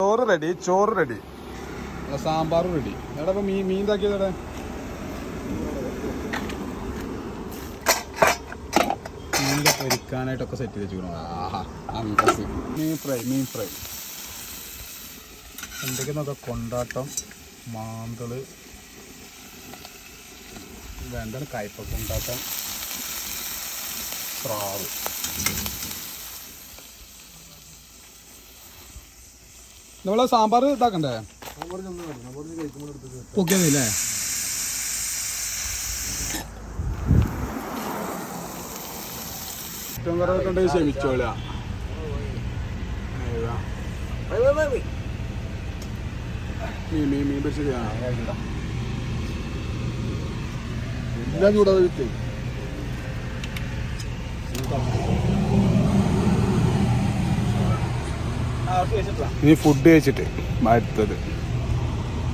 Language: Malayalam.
ചോറ് റെഡി സാമ്പാർ റെഡി. എടാ ഇപ്പൊ മീൻ ഇതാക്കിയതേ മീനിലെ പൊരിക്കാനായിട്ടൊക്കെ സെറ്റ് ചെയ്ത് വെച്ചിരിക്കണം. ആഹാ മീൻ ഫ്രൈ എന്തൊക്കെയെന്നൊക്കെ കൊണ്ടാട്ടം മാന്തള് എന്താണ് കയ്പ കൊണ്ടാട്ടം സ്രാവ്. നമ്മളെ സാമ്പാർ ഇതാക്കണ്ടേ പൊക്കിയതില്ലേ? ഏറ്റവും കുറവൊക്കെ ഉണ്ടെങ്കിൽ ക്ഷമിച്ചോളാ. മീൻ പരിശോധന എല്ലാം ചൂടാതെ വിത്ത് ഇനി ഫുഡ് കഴിച്ചിട്ട് അടുത്തത്